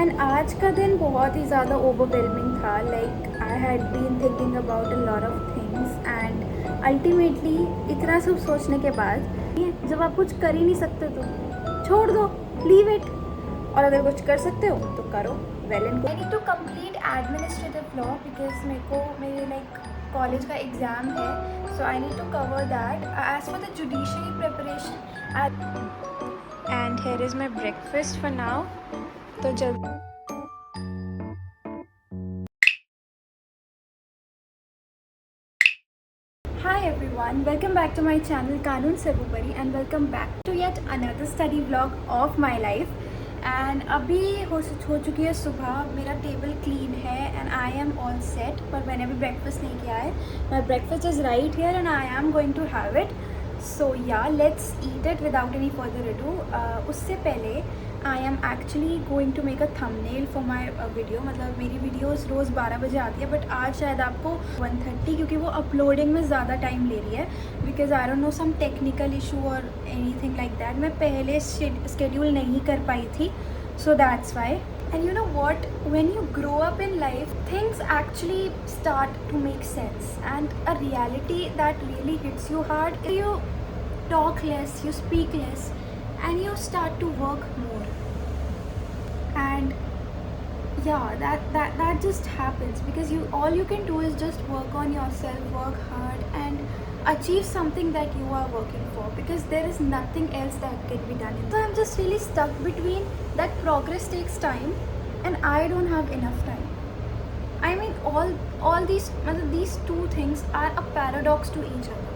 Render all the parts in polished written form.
And आज का दिन बहुत ही ज़्यादा ओवरवेलमिंग था. Like I had been thinking about a lot of things and ultimately इतना सब सोचने के बाद जब आप कुछ कर ही नहीं सकते तो छोड़ दो, लीव इट. और अगर कुछ कर सकते हो तो करो. Well and good. I need to complete administrative law because मेरे लाइक कॉलेज का एग्ज़ाम है. So I need to cover that as for the judiciary preparation. And here is my breakfast for now. तो जल्दी. Hi everyone, welcome back to my channel Kanun Sebupari and welcome back to yet another study vlog of my life. And अभी हो चुकी है सुबह. मेरा table clean है and I am all set. पर मैंने अभी ब्रेकफास्ट नहीं किया है. My breakfast is right here and I am going to have it. So yeah let's eat it without any further ado. उससे पहले I am actually going to make a thumbnail for my video. मतलब मेरी videos रोज़ 12 बजे आती है but आज शायद आपको 1:30 क्योंकि वो अपलोडिंग में ज़्यादा टाइम ले रही है because I don't know some technical issue और एनी थिंग लाइक दैट. मैं पहले स्केड्यूल नहीं कर पाई थी. So that's why. And you know what, when you grow up in life, things actually start to make sense and a reality that really hits you hard. You talk less, you speak less and you start to work more. And yeah, that just happens because all you can do is just work on yourself, work hard and achieve something that you are working for because there is nothing else that can be done. So I'm just really stuck between that progress takes time and I don't have enough time. I mean all these two things are a paradox to each other.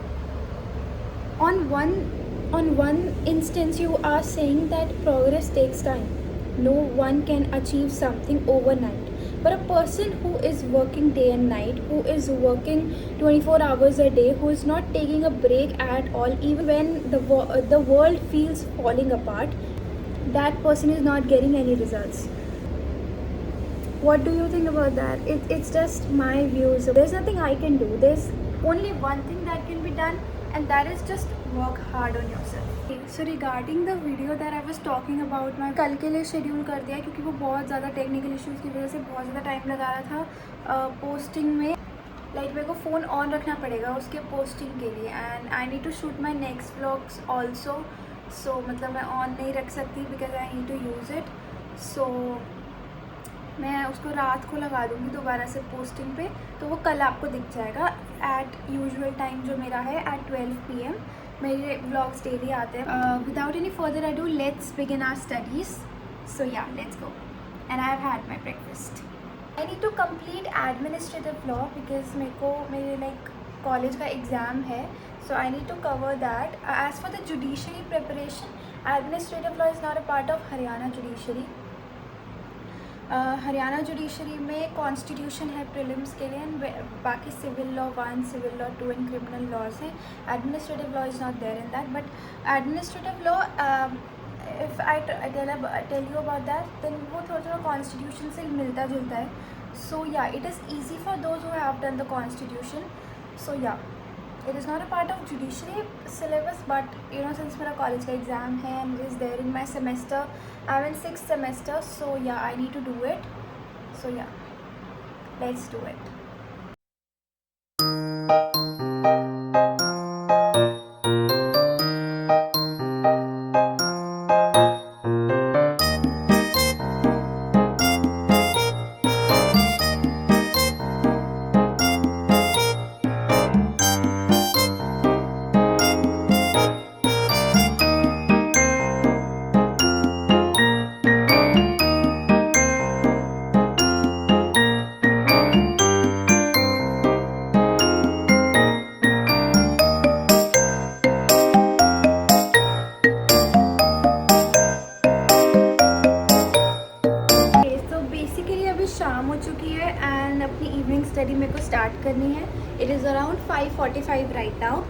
On one instance you are saying that progress takes time. No one can achieve something overnight. But a person who is working day and night, who is working 24 hours a day, who is not taking a break at all, even when the world feels falling apart, that person is not getting any results. What do you think about that? It's just my views. There's nothing I can do. There's only one thing that can be done and that is just work hard on yourself. So regarding the video that I was talking about, मैं कल के लिए schedule कर दिया क्योंकि वो बहुत ज़्यादा टेक्निकल इश्यूज़ की वजह से बहुत ज़्यादा टाइम लगा रहा था पोस्टिंग में. लाइक मेरे को फ़ोन ऑन रखना पड़ेगा उसके पोस्टिंग के लिए and I need to shoot my next vlogs also. So मतलब मैं ऑन नहीं रख सकती because I need to use it. So मैं उसको रात को लगा दूँगी दोबारा से पोस्टिंग पे तो वो कल आपको दिख जाएगा एट यूजुअल टाइम जो मेरा है एट 12 PM. मेरे व्लॉग्स डेली आते हैं. Without any further ado let's begin our studies. So yeah let's go and I have had my breakfast. I need to complete administrative law because मेरे like college का exam है. So I need to cover that as for the judiciary preparation. Administrative law is not a part of Haryana judiciary. Haryana judiciary में constitution है prelims के लिए and बाकी civil law 1, civil law 2 and criminal laws हैं. Administrative law is not there in that but administrative law if I tell you about that then वो थोड़ा constitution से मिलता जुलता है. So yeah it is easy for those who have done the constitution. So yeah it is not a part of judiciary syllabus but you know since मेरा college का exam है and it is there in my semester. I'm in 6th semester so yeah I need to do it. So yeah let's do it. शाम हो चुकी है and अपनी evening study मेरे को स्टार्ट करनी है. It is around 5:45 right now.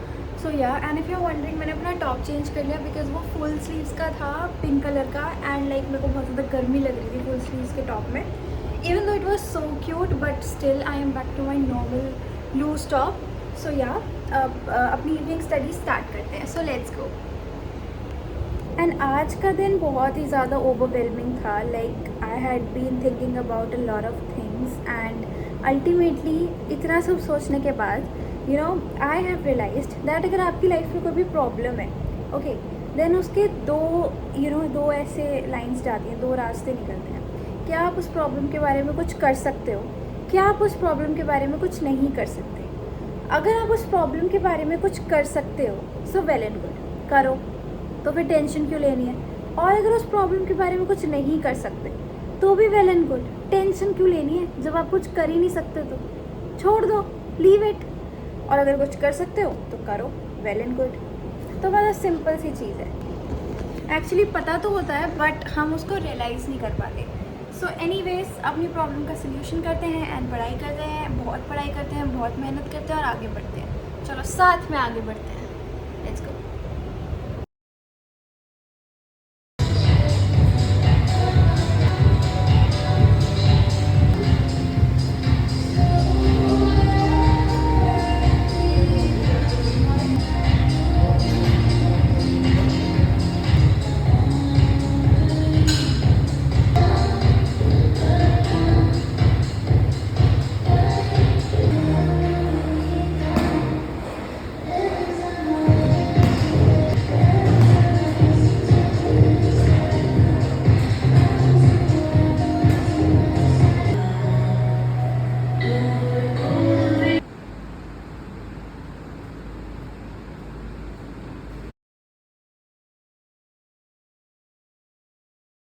So yeah and if you are wondering मैंने अपना टॉप चेंज कर लिया बिकॉज वो फुल स्लीव्स का था पिंक कलर का एंड लाइक मेरे को बहुत ज़्यादा गर्मी लग रही थी फुल स्लीव्स के टॉप में. Even though it was so cute but still I am back to my normal loose top. So yeah अपनी इवनिंग स्टडी स्टार्ट करते हैं. So let's go. एंड आज का दिन बहुत ही ज़्यादा ओवरवेलमिंग था. Like I I had been thinking about a lot of things and ultimately इतना सब सोचने के बाद आई हैव रियलाइज्ड दैट अगर आपकी लाइफ में कोई भी प्रॉब्लम है, ओके, देन उसके दो ऐसे लाइंस जाती हैं, दो रास्ते निकलते हैं। क्या आप उस प्रॉब्लम के बारे में कुछ कर सकते हो, क्या आप उस प्रॉब्लम के बारे में कुछ नहीं कर सकते। अगर आप उस प्रॉब्लम के बारे में कुछ कर सकते हो सो वेल एंड गुड, करो, तो फिर टेंशन क्यों लेनी है। और अगर उस प्रॉब्लम के बारे में कुछ नहीं कर सकते तो भी वेल एंड गुड, टेंशन क्यों लेनी है। जब आप कुछ कर ही नहीं सकते तो छोड़ दो, लीव इट। और अगर कुछ कर सकते हो तो करो, वेल एंड गुड। तो बस सिंपल सी चीज़ है। एक्चुअली पता तो होता है बट हम उसको रियलाइज़ नहीं कर पाते। सो एनीवेज अपनी प्रॉब्लम का सल्यूशन करते हैं एंड पढ़ाई करते हैं, बहुत पढ़ाई करते हैं, बहुत मेहनत करते हैं और आगे बढ़ते हैं। चलो साथ में आगे बढ़ते हैं, लेट्स गो।